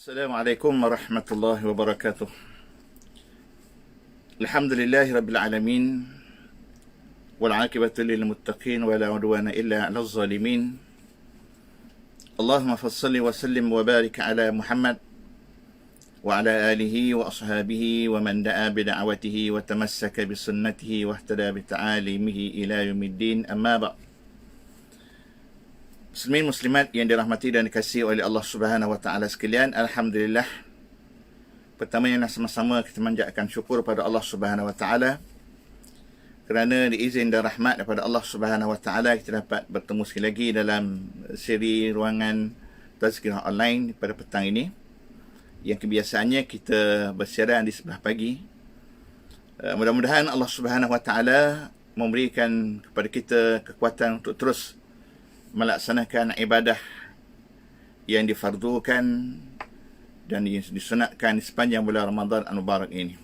Assalamualaikum warahmatullahi wabarakatuh. Alhamdulillahi rabbil alamin wal aqibatu lil muttaqin wa la udwana illa 'alal zalimin. Allahumma fassalli wa sallim wa barik ala Muhammad wa ala alihi wa ashabihi wa man da'a bi da'watihi wa tamassaka bi sunnatihi wa ihtada bi ta'alimihi ila yaumiddin. Amma ba'd. Muslimin muslimat yang dirahmati dan dikasihi oleh Allah Subhanahu wa taala sekalian, alhamdulillah. Pertamanya sama-sama kita manjatkan syukur pada Allah Subhanahu wa taala kerana diizin dan rahmat daripada Allah Subhanahu wa taala kita dapat bertemu sekali lagi dalam siri ruangan tazkirah online pada petang ini. Yang kebiasaannya kita bersiaran di sebelah pagi. Mudah-mudahan Allah Subhanahu wa taala memberikan kepada kita kekuatan untuk terus melaksanakan ibadah yang difardukan dan disunatkan di sepanjang bulan Ramadan Al-Mubarak ini.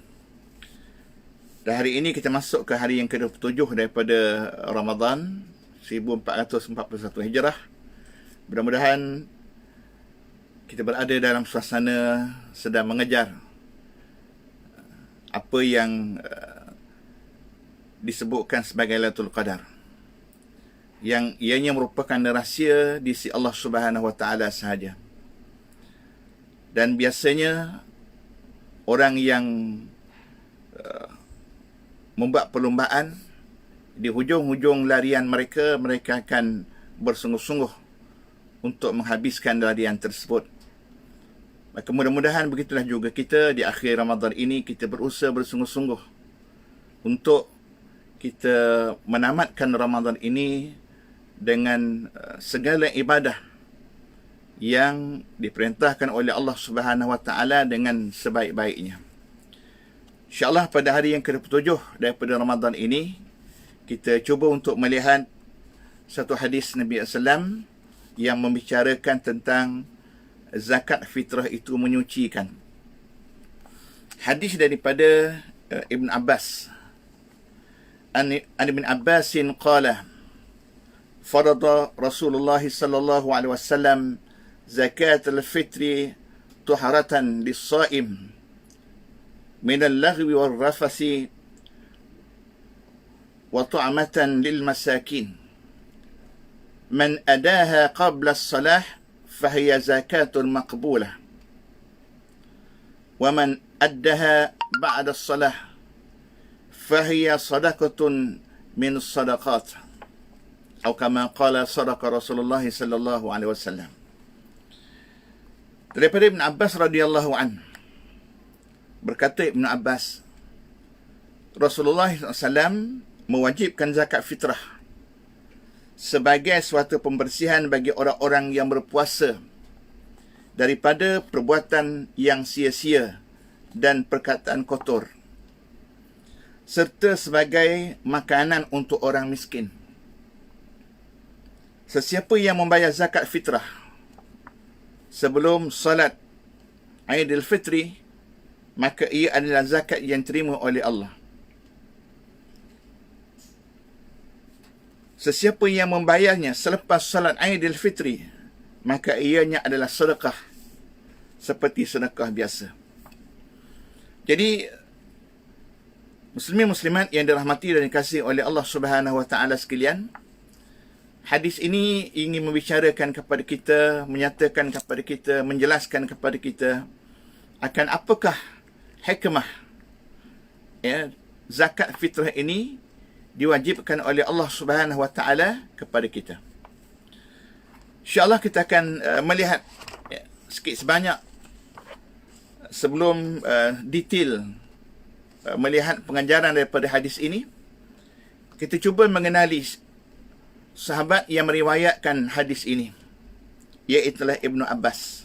Dan hari ini kita masuk ke hari yang ke-27 daripada Ramadan 1441 Hijrah. Mudah-mudahan kita berada dalam suasana sedang mengejar apa yang disebutkan sebagai Lailatul Qadar, yang ianya merupakan rahsia di sisi Allah Subhanahu wa taala sahaja. Dan biasanya orang yang membuat perlombaan, di hujung-hujung larian mereka akan bersungguh-sungguh untuk menghabiskan larian tersebut. Maka mudah-mudahan begitulah juga kita di akhir Ramadan ini, kita berusaha bersungguh-sungguh untuk kita menamatkan Ramadan ini dengan segala ibadah yang diperintahkan oleh Allah Subhanahu wa taala dengan sebaik-baiknya. InsyaAllah pada hari yang ke-7 daripada Ramadan ini, kita cuba untuk melihat satu hadis Nabi SAW yang membicarakan tentang zakat fitrah itu menyucikan. Hadis daripada Ibn Abbas. An Ibn Abbasin qala فرض رسول الله صلى الله عليه وسلم زكاة الفطر طهرة للصائم من اللغو والرفث وطعمة للمساكين من أداها قبل الصلاة فهي زكاة مقبولة ومن أداها بعد الصلاة فهي صدقة من الصدقات atau kama qala sadaqa Rasulullah sallallahu alaihi wasallam. Daripada Ibn Abbas radhiyallahu an, berkata Ibn Abbas, Rasulullah SAW mewajibkan zakat fitrah sebagai suatu pembersihan bagi orang-orang yang berpuasa daripada perbuatan yang sia-sia dan perkataan kotor, serta sebagai makanan untuk orang miskin. Sesiapa yang membayar zakat fitrah sebelum salat Aidil Fitri, maka ia adalah zakat yang terima oleh Allah. Sesiapa yang membayarnya selepas salat Aidil Fitri, maka ianya adalah sedekah seperti sedekah biasa. Jadi muslimin muslimat yang dirahmati dan dikasihi oleh Allah Subhanahu wa taala sekalian, hadis ini ingin membicarakan kepada kita, menyatakan kepada kita, menjelaskan kepada kita akan apakah hikmah zakat fitrah ini diwajibkan oleh Allah Subhanahu wa taala kepada kita. InsyaAllah kita akan melihat sikit sebanyak sebelum detail melihat pengajaran daripada hadis ini. Kita cuba mengenali sahabat yang meriwayatkan hadis ini, iaitulah Ibn Abbas.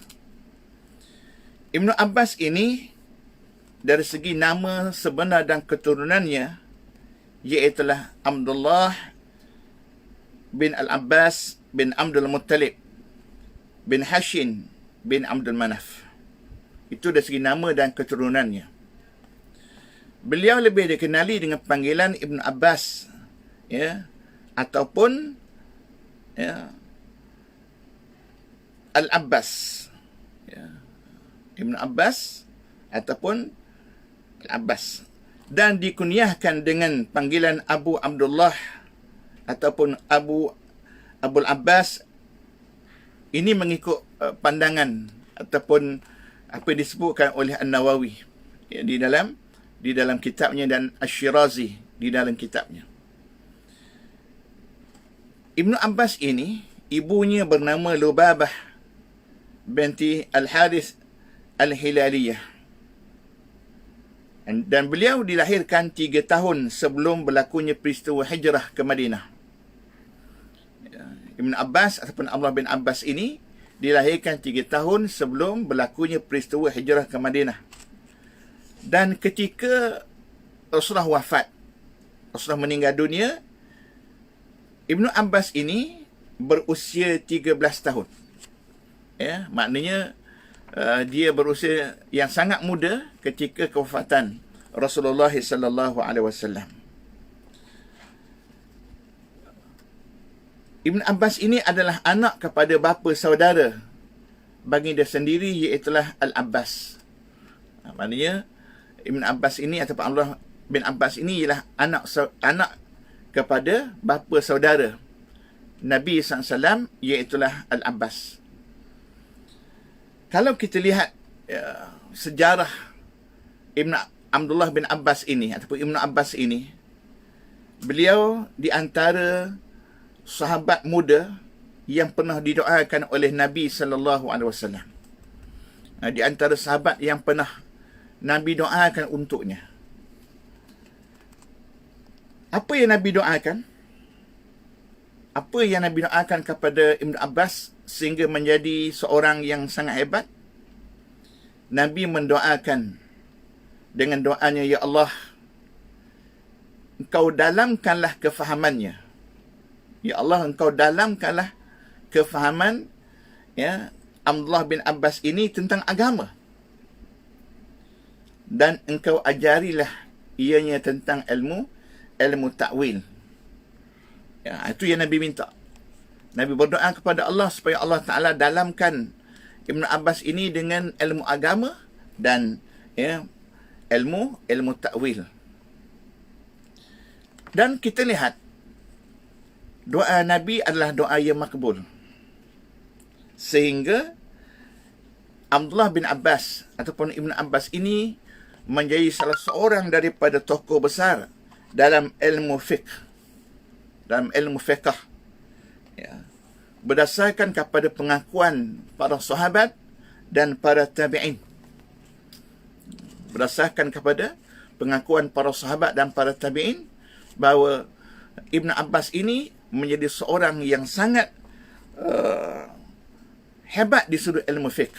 Ibn Abbas ini dari segi nama sebenar dan keturunannya, iaitulah Abdullah bin Al-Abbas bin Abdul Muttalib bin Hashim bin Abdul Manaf. Itu dari segi nama dan keturunannya. Beliau lebih dikenali dengan panggilan Ibn Abbas, ataupun Al-Abbas. Ibn Abbas ataupun Al-Abbas, dan dikunyahkan dengan panggilan Abu Abdullah ataupun Abul Abbas. Ini mengikut pandangan ataupun apa disebutkan oleh An-Nawawi di dalam kitabnya, dan Asy-Syirazi di dalam kitabnya. Ibnu Abbas ini ibunya bernama Lubabah binti Al-Harith Al-Hilaliyah, dan beliau dilahirkan 3 tahun sebelum berlakunya peristiwa hijrah ke Madinah. Ibn Abbas ataupun Abdullah bin Abbas ini dilahirkan 3 tahun sebelum berlakunya peristiwa hijrah ke Madinah. Dan ketika Rasulullah wafat, Rasulullah meninggal dunia, Ibn Abbas ini berusia 13 tahun. Ya, maknanya dia berusia yang sangat muda ketika kewafatan Rasulullah sallallahu alaihi wasallam. Ibn Abbas ini adalah anak kepada bapa saudara bagi dia sendiri, iaitulah Al-Abbas. Maknanya Ibn Abbas ini ataupun Abdullah bin Abbas ini ialah anak kepada bapa saudara Nabi SAW, iaitulah Al-Abbas. Kalau kita lihat sejarah Abdullah bin Abbas ini ataupun Ibn Abbas ini, beliau di antara sahabat muda yang pernah didoakan oleh Nabi SAW. Di antara sahabat yang pernah Nabi doakan untuknya. Apa yang Nabi doakan? Apa yang Nabi doakan kepada Ibn Abbas sehingga menjadi seorang yang sangat hebat? Nabi mendoakan dengan doanya, Ya Allah, Engkau dalamkanlah kefahamannya. Ya Allah, Engkau dalamkanlah kefahaman Abdullah bin Abbas ini tentang agama. Dan Engkau ajarilah ianya tentang ilmu ta'wil. Itu yang Nabi minta. Nabi berdoa kepada Allah supaya Allah Ta'ala dalamkan Ibn Abbas ini dengan ilmu agama dan ilmu ta'wil. Dan kita lihat doa Nabi adalah doa yang makbul. Sehingga Abdullah bin Abbas ataupun Ibn Abbas ini menjadi salah seorang daripada tokoh besar dalam ilmu fiqh. Dalam ilmu fiqh. Berdasarkan kepada pengakuan para sahabat dan para tabi'in. Berdasarkan kepada pengakuan para sahabat dan para tabi'in, bahawa Ibn Abbas ini menjadi seorang yang sangat hebat di sudut ilmu fiqh.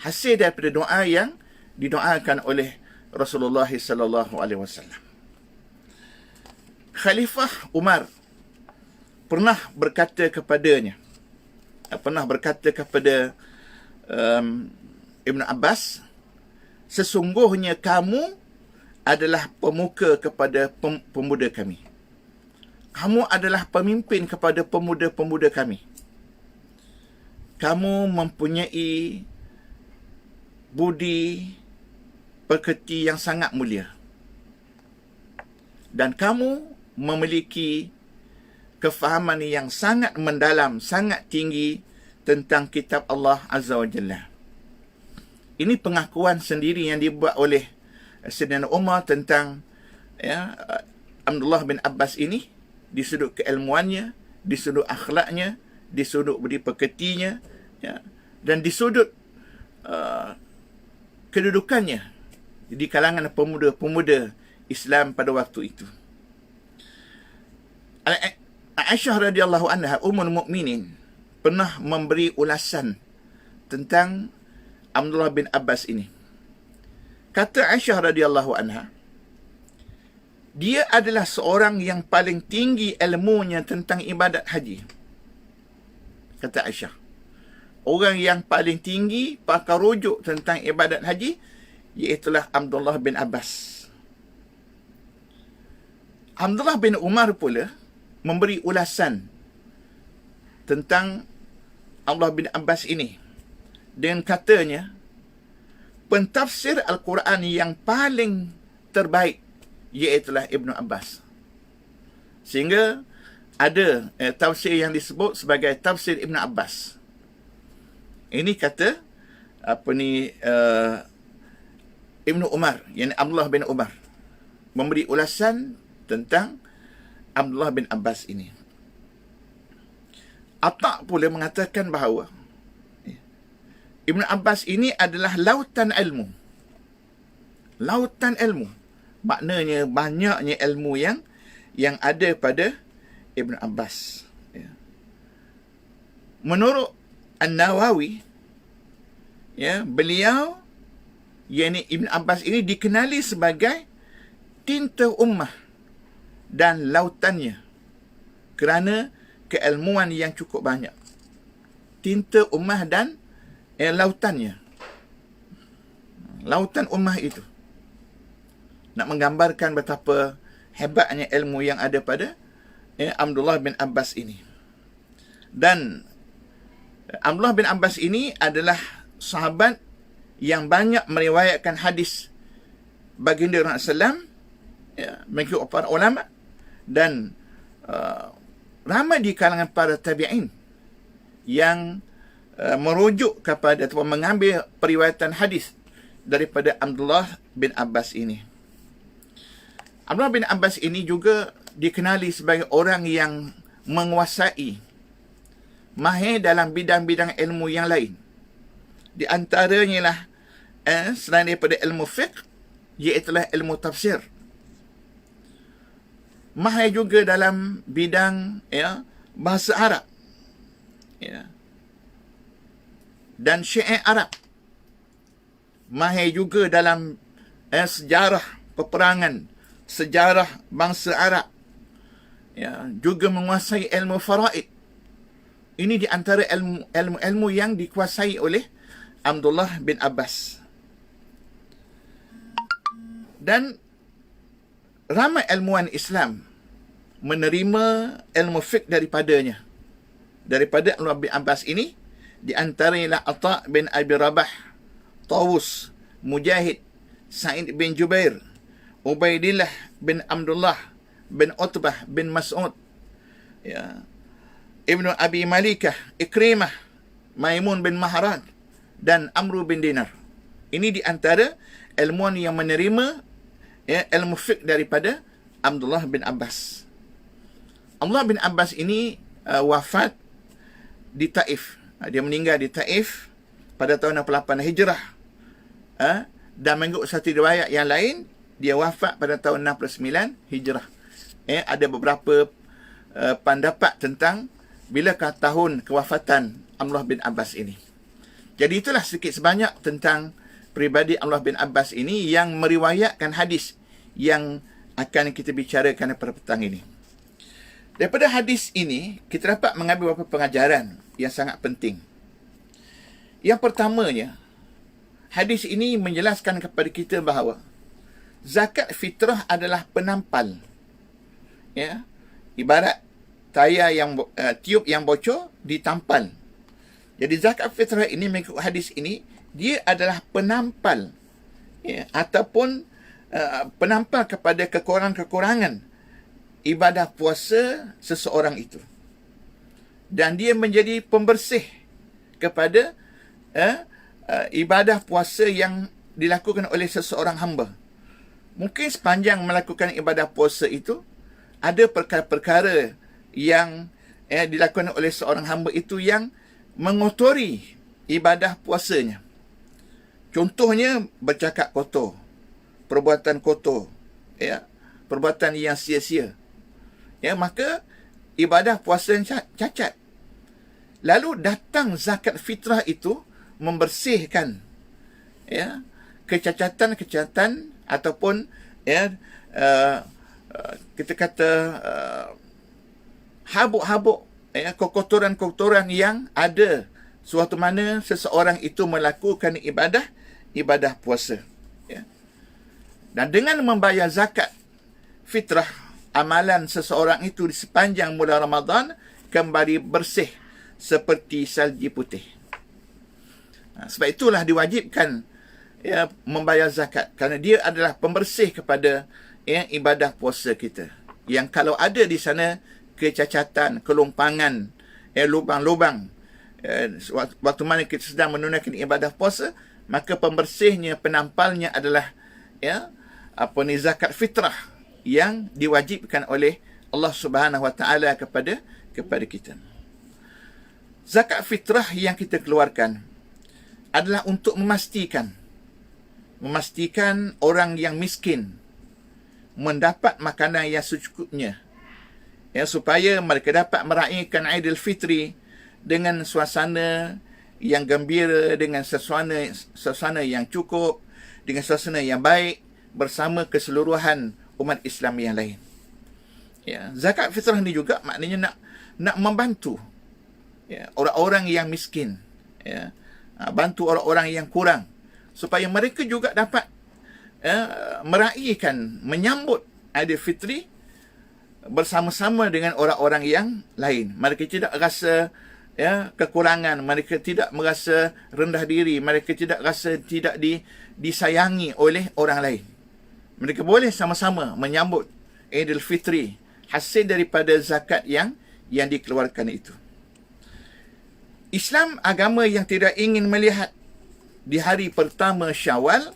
Hasil daripada doa yang didoakan oleh Rasulullah sallallahu alaihi wasallam. Khalifah Umar pernah berkata kepada Ibn Abbas, sesungguhnya kamu adalah pemuka kepada pemuda kami. Kamu adalah pemimpin kepada pemuda-pemuda kami. Kamu mempunyai budi pekerti yang sangat mulia. Dan kamu memiliki kefahaman yang sangat mendalam, sangat tinggi tentang kitab Allah Azza wa Jalla. Ini pengakuan sendiri yang dibuat oleh Sayyidina Umar tentang Abdullah bin Abbas ini, di sudut keilmuannya, di sudut akhlaknya, di sudut budi pekertinya, dan di sudut kedudukannya di kalangan pemuda-pemuda Islam pada waktu itu. Aisyah radhiyallahu anha, Ummul Mukminin, pernah memberi ulasan tentang Abdullah bin Abbas ini. Kata Aisyah radhiyallahu anha, dia adalah seorang yang paling tinggi ilmunya tentang ibadat haji. Kata Aisyah, orang yang paling tinggi pakar rujuk tentang ibadat haji, iaitulah Abdullah bin Abbas. Abdullah bin Umar pula memberi ulasan tentang Abdullah bin Abbas ini dengan katanya, pentafsir Al-Quran yang paling terbaik iaitulah Ibnu Abbas. Sehingga ada tafsir yang disebut sebagai tafsir Ibnu Abbas. Ini kata Ibnu Umar, yang Abdullah bin Umar, memberi ulasan tentang Abdullah bin Abbas ini. Atta' pula mengatakan bahawa Ibnu Abbas ini adalah lautan ilmu. Lautan ilmu. Maknanya banyaknya ilmu yang ada pada Ibnu Abbas. Menurut An-Nawawi, beliau, yakni Ibnu Abbas ini dikenali sebagai tinta ummah dan lautannya kerana keilmuan yang cukup banyak. Tinta ummah dan lautannya. Lautan ummah itu nak menggambarkan betapa hebatnya ilmu yang ada pada Abdullah bin Abbas ini. Dan Abdullah bin Abbas ini adalah sahabat yang banyak meriwayatkan hadis baginda Rasulullah SAW, mengikut para ulama, dan ramai di kalangan para tabi'in yang merujuk kepada atau mengambil periwayatan hadis daripada Abdullah bin Abbas ini. Abdullah bin Abbas ini juga dikenali sebagai orang yang menguasai, mahir dalam bidang-bidang ilmu yang lain. Di antaranya lah selain daripada ilmu fiqh, iaitulah ilmu tafsir. Mahir juga dalam bidang bahasa Arab, dan syair Arab. Mahir juga dalam sejarah peperangan, sejarah bangsa Arab. Juga menguasai ilmu faraid. Ini di antara ilmu yang dikuasai oleh Abdullah bin Abbas. Dan ramai ilmuwan Islam menerima ilmu fiqh daripadanya. Daripada Abdullah bin Abbas ini, di antaranya Atta' bin Abi Rabah, Tawus, Mujahid, Sa'id bin Jubair, Ubaidillah bin Abdullah bin Utbah bin Mas'ud, Ibnu Abi Malikah, Ikrimah, Maimun bin Mahran, dan Amru bin Dinar. Ini di antara ilmuwan yang menerima ilmu fiqh daripada Abdullah bin Abbas. Abdullah bin Abbas ini wafat di Taif. Dia meninggal di Taif pada tahun 68 Hijrah. Dan mengikut satu riwayat yang lain, dia wafat pada tahun 69 Hijrah. Ada beberapa pendapat tentang bilakah tahun kewafatan Abdullah bin Abbas ini. Jadi itulah sedikit sebanyak tentang peribadi Abdullah bin Abbas ini yang meriwayatkan hadis yang akan kita bicarakan pada petang ini. Daripada hadis ini, kita dapat mengambil beberapa pengajaran yang sangat penting. Yang pertamanya, hadis ini menjelaskan kepada kita bahawa zakat fitrah adalah penampal. Ibarat tayar yang tiup yang bocor ditampal. Jadi zakat fitrah ini mengikut hadis ini, dia adalah penampal, ataupun penampal kepada kekurangan-kekurangan ibadah puasa seseorang itu. Dan dia menjadi pembersih kepada ibadah puasa yang dilakukan oleh seseorang hamba. Mungkin sepanjang melakukan ibadah puasa itu, ada perkara-perkara yang dilakukan oleh seorang hamba itu yang mengotori ibadah puasanya. Contohnya, bercakap kotor, perbuatan kotor, perbuatan yang sia-sia. Maka ibadah puasa cacat. Lalu datang zakat fitrah itu membersihkan kecacatan-kecacatan ataupun kita kata habuk-habuk, kekotoran-kekotoran yang ada suatu mana seseorang itu melakukan ibadah puasa. Dan dengan membayar zakat fitrah, amalan seseorang itu di sepanjang bulan Ramadan kembali bersih seperti salji putih. Sebab itulah diwajibkan ya, membayar zakat, kerana dia adalah pembersih kepada ibadah puasa kita. Yang kalau ada di sana kecacatan, kelumpangan, lubang-lubang, waktu mana kita sedang menunaikan ibadah puasa, maka pembersihnya, penampalnya adalah zakat fitrah yang diwajibkan oleh Allah Subhanahu Wa Taala kepada kita. Zakat fitrah yang kita keluarkan adalah untuk memastikan orang yang miskin mendapat makanan yang secukupnya, supaya mereka dapat meraihkan Aidilfitri dengan suasana yang gembira, dengan suasana yang cukup, dengan suasana yang baik bersama keseluruhan umat Islam yang lain. Zakat fitrah ni juga maknanya nak membantu orang-orang yang miskin, bantu orang-orang yang kurang, supaya mereka juga dapat meraihkan, menyambut Aidilfitri bersama-sama dengan orang-orang yang lain. Mereka tidak rasa kekurangan, mereka tidak merasa rendah diri, mereka tidak rasa tidak disayangi oleh orang lain. Mereka boleh sama-sama menyambut Aidilfitri, hasil daripada zakat yang dikeluarkan itu. Islam agama yang tidak ingin melihat di hari pertama Syawal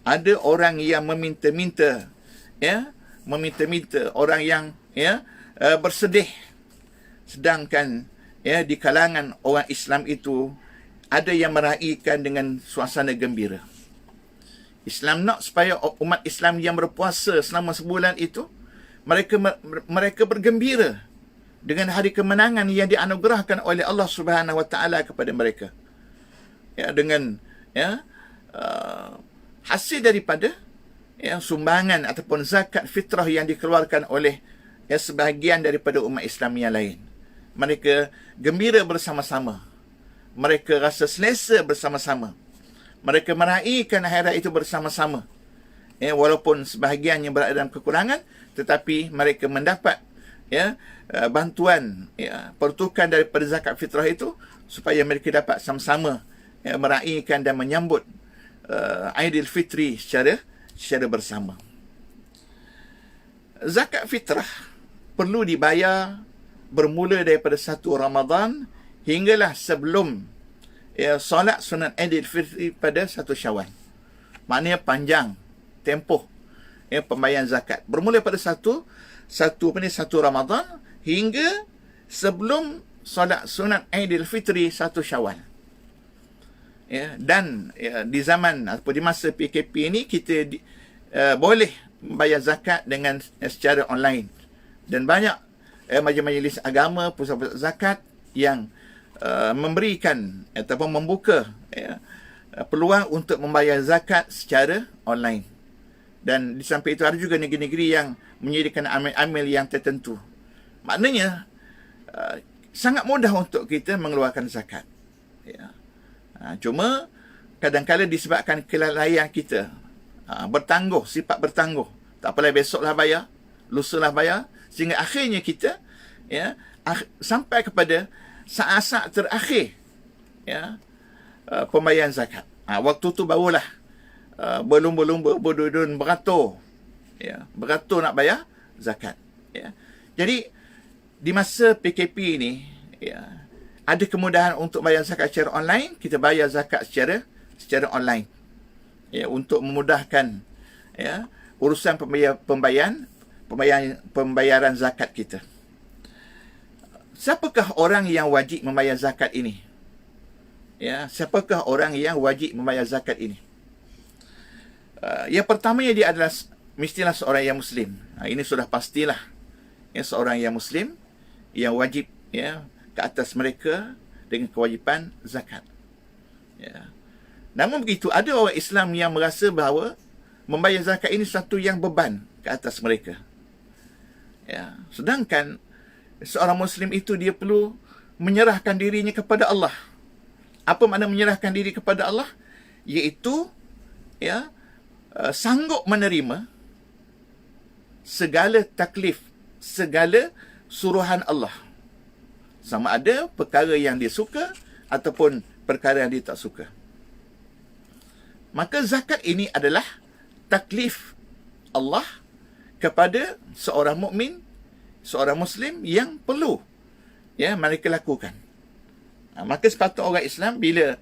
ada orang yang meminta-minta, orang yang bersedih, sedangkan di kalangan orang Islam itu ada yang meraihkan dengan suasana gembira. Islam nak supaya umat Islam yang berpuasa selama sebulan itu mereka bergembira dengan hari kemenangan yang dianugerahkan oleh Allah Subhanahu Wa Taala kepada mereka. Dengan hasil daripada sumbangan ataupun zakat fitrah yang dikeluarkan oleh sebahagian daripada umat Islam yang lain. Mereka gembira bersama-sama. Mereka rasa selesa bersama-sama. Mereka meraihkan hari raya itu bersama-sama. Walaupun sebahagiannya berada dalam kekurangan, tetapi mereka mendapat bantuan, pertukaran daripada zakat fitrah itu, supaya mereka dapat sama-sama meraihkan dan menyambut Aidilfitri secara bersama. Zakat fitrah perlu dibayar bermula daripada 1 Ramadan hinggalah sebelum solat sunat Aidilfitri pada 1 Syawal. Maknanya panjang tempoh pembayaran zakat. Bermula pada 1 Ramadan hingga sebelum solat sunat Aidilfitri 1 Syawal. Dan di zaman atau di masa PKP ini kita boleh membayar zakat dengan secara online, dan banyak majlis-majlis agama, pusat-pusat zakat yang memberikan ataupun membuka peluang untuk membayar zakat secara online. Dan di samping itu ada juga negeri-negeri yang menyediakan amil-amil yang tertentu. Maknanya sangat mudah untuk kita mengeluarkan zakat. Cuma kadang-kadang disebabkan kelalaian kita, sifat bertangguh, tak apalah besoklah bayar, lusalah bayar, sehingga akhirnya kita sampai kepada saat-saat terakhir pembayaran zakat. Waktu tu barulah berlumba-lumba, berdudun, beratur nak bayar zakat. Jadi di masa PKP ini ada kemudahan untuk bayar zakat secara online. Kita bayar zakat secara online, untuk memudahkan urusan pembayaran zakat kita. Siapakah orang yang wajib membayar zakat ini? Siapakah orang yang wajib membayar zakat ini? Yang pertamanya dia adalah mestilah seorang yang Muslim. Ini sudah pastilah seorang yang Muslim yang wajib ke atas mereka dengan kewajipan zakat. Namun begitu, ada orang Islam yang merasa bahawa membayar zakat ini satu yang beban ke atas mereka. Sedangkan seorang Muslim itu dia perlu menyerahkan dirinya kepada Allah. Apa makna menyerahkan diri kepada Allah? Iaitu sanggup menerima segala taklif, segala suruhan Allah. Sama ada perkara yang dia suka ataupun perkara yang dia tak suka. Maka zakat ini adalah taklif Allah kepada seorang mukmin, seorang Muslim yang perlu mereka lakukan. Maka sepatutnya orang Islam bila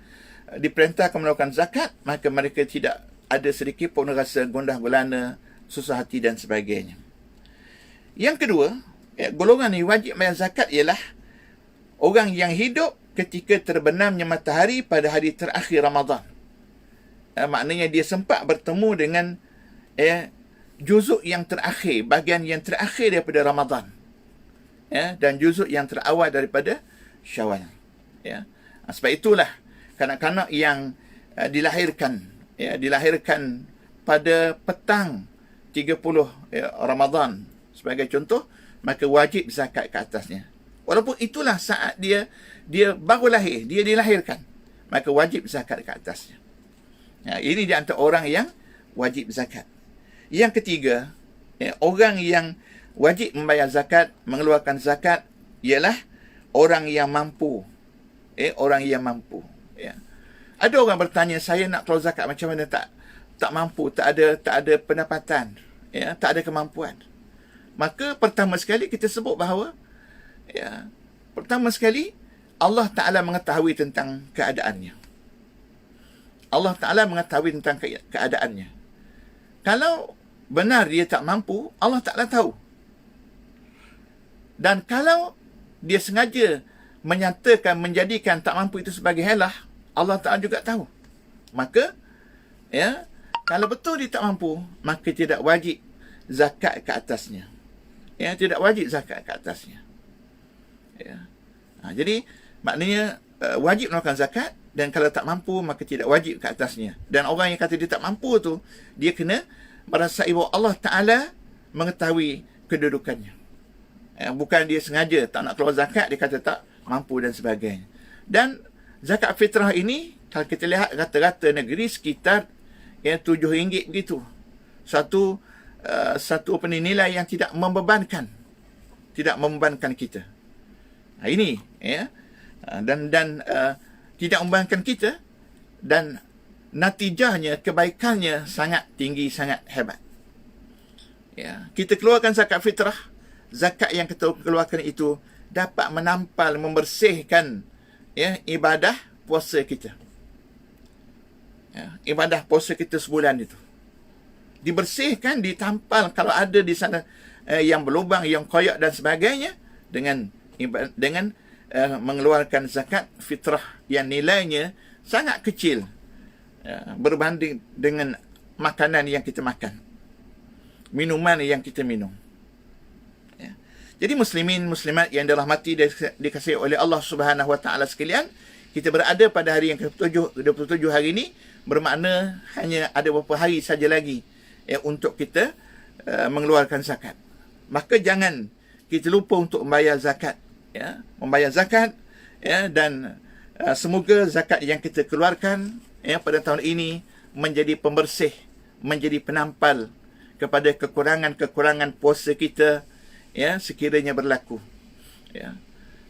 diperintahkan melakukan zakat, maka mereka tidak ada sedikit pun rasa gundah gulana, susah hati dan sebagainya. Yang kedua, golongan yang wajib bayar zakat ialah orang yang hidup ketika terbenamnya matahari pada hari terakhir Ramadan. Maknanya dia sempat bertemu dengan juzuk yang terakhir, bahagian yang terakhir daripada Ramadan, dan juzuk yang terawal daripada Syawal. Sebab itulah kanak-kanak yang dilahirkan pada petang 30 Ramadan sebagai contoh, maka wajib zakat ke atasnya. Walaupun itulah saat dia baru lahir, dia dilahirkan, maka wajib zakat ke atasnya. Ini di antara orang yang wajib zakat. Yang ketiga, orang yang wajib membayar zakat, mengeluarkan zakat, ialah orang yang mampu. Orang yang mampu. Ada orang bertanya, saya nak keluar zakat macam mana, tak mampu, tak ada pendapatan, tak ada kemampuan. Maka pertama sekali kita sebut bahawa pertama sekali Allah Ta'ala mengetahui tentang keadaannya. Allah Ta'ala mengetahui tentang keadaannya. Kalau benar dia tak mampu, Allah Ta'ala tahu. Dan kalau dia sengaja menyatakan, menjadikan tak mampu itu sebagai helah, Allah Ta'ala juga tahu. Maka, kalau betul dia tak mampu, maka tidak wajib zakat ke atasnya. Tidak wajib zakat ke atasnya. Jadi, maknanya wajib melakukan zakat, dan kalau tak mampu, maka tidak wajib ke atasnya. Dan orang yang kata dia tak mampu tu, dia kena merasai bahawa Allah Ta'ala mengetahui kedudukannya. Bukan dia sengaja tak nak keluar zakat, dia kata tak mampu dan sebagainya. Dan zakat fitrah ini, kalau kita lihat rata-rata negeri sekitar RM7 begitu. Satu nilai yang tidak membebankan kita. Ini dan tidak membebankan kita, dan natijahnya, kebaikannya sangat tinggi, sangat hebat. Kita keluarkan zakat fitrah, zakat yang kita keluarkan itu dapat menampal, membersihkan ibadah puasa kita. Ibadah puasa kita sebulan itu dibersihkan, ditampal. Kalau ada di sana yang berlubang, yang koyak dan sebagainya, dengan mengeluarkan zakat fitrah yang nilainya sangat kecil berbanding dengan makanan yang kita makan, minuman yang kita minum. Jadi muslimin, muslimat yang dirahmati dan dikasihi oleh Allah Subhanahu Wa Taala sekalian, kita berada pada hari yang ke-27 hari ini, bermakna hanya ada beberapa hari saja lagi untuk kita mengeluarkan zakat. Maka jangan kita lupa untuk membayar zakat. Membayar zakat, dan semoga zakat yang kita keluarkan pada tahun ini menjadi pembersih, menjadi penampal kepada kekurangan-kekurangan puasa kita sekiranya berlaku.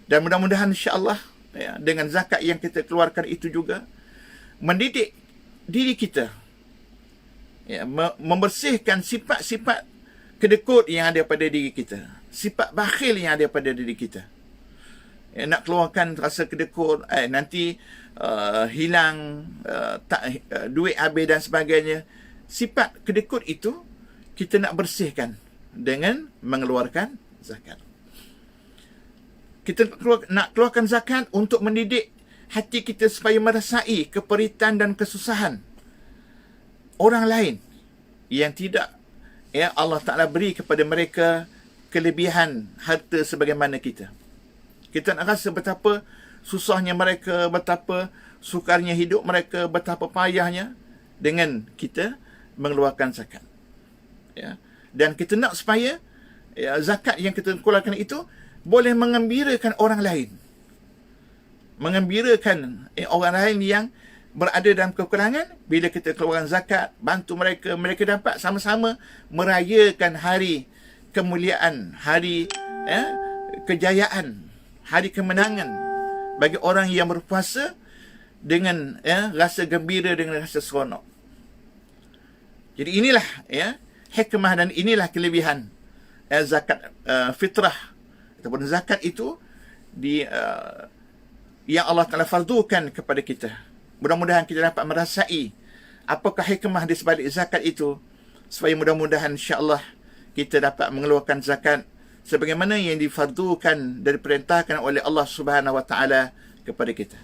Dan mudah-mudahan insya-Allah dengan zakat yang kita keluarkan itu juga mendidik diri kita, membersihkan sifat-sifat kedekut yang ada pada diri kita, sifat bakhil yang ada pada diri kita. Nak keluarkan rasa kedekut, nanti hilang, duit habis dan sebagainya. Sifat kedekut itu kita nak bersihkan dengan mengeluarkan zakat. Kita nak keluarkan zakat untuk mendidik hati kita supaya merasai keperitan dan kesusahan orang lain yang tidak Allah Ta'ala beri kepada mereka kelebihan harta sebagaimana kita. Kita nak rasa betapa susahnya mereka, betapa sukarnya hidup mereka, betapa payahnya dengan kita mengeluarkan zakat. Dan kita nak supaya zakat yang kita keluarkan itu boleh mengembirakan orang lain. Mengembirakan orang lain yang berada dalam kekurangan. Bila kita keluarkan zakat, bantu mereka, mereka dapat sama-sama merayakan hari kemuliaan, hari kejayaan, hari kemenangan bagi orang yang berpuasa dengan rasa gembira, dengan rasa seronok. Jadi inilah ya hikmah dan inilah kelebihan zakat fitrah ataupun zakat itu yang Allah Ta'ala fardukan kepada kita. Mudah-mudahan kita dapat merasai apakah hikmah di sebalik zakat itu, supaya mudah-mudahan insya-Allah kita dapat mengeluarkan zakat sebagaimana yang difardukan dan diperintahkan oleh Allah Subhanahu Wa Ta'ala kepada kita.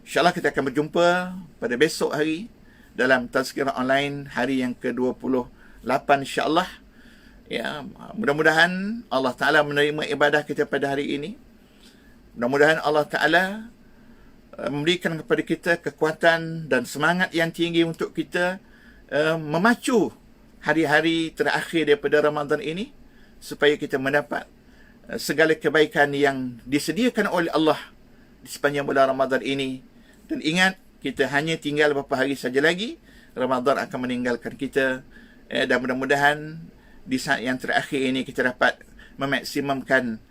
InsyaAllah kita akan berjumpa pada besok hari dalam tazkirah online hari yang ke-28 insyaAllah. Ya, mudah-mudahan Allah Ta'ala menerima ibadah kita pada hari ini. Mudah-mudahan Allah Ta'ala memberikan kepada kita kekuatan dan semangat yang tinggi untuk kita memacu hari-hari terakhir daripada Ramadan ini, supaya kita mendapat segala kebaikan yang disediakan oleh Allah di sepanjang bulan Ramadan ini. Dan ingat, kita hanya tinggal beberapa hari saja lagi, Ramadan akan meninggalkan kita. Dan mudah-mudahan di saat yang terakhir ini kita dapat memaksimumkan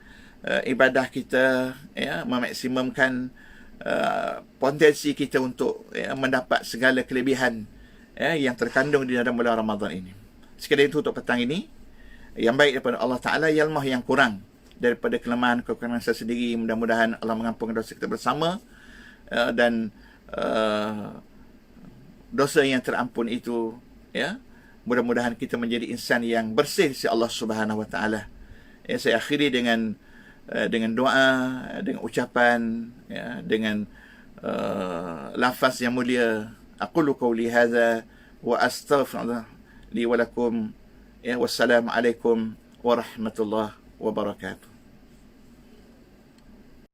ibadah kita, memaksimumkan potensi kita untuk mendapat segala kelebihan yang terkandung di dalam bulan Ramadan ini. Sekadar itu untuk petang ini, yang baik daripada Allah Ta'ala, yang lemah yang kurang daripada kelemahan kekurangan saya sendiri. Mudah-mudahan Allah mengampuni dosa kita bersama, dan dosa yang terampun itu mudah-mudahan kita menjadi insan yang bersih si Allah Subhanahu Wa Ta'ala. Saya akhiri dengan doa, dengan ucapan, dengan lafaz yang mulia. Aqulu qawli hadza wa astaghfirullah li wa lakum. Wassalamu alaikum warahmatullahi wabarakatuh.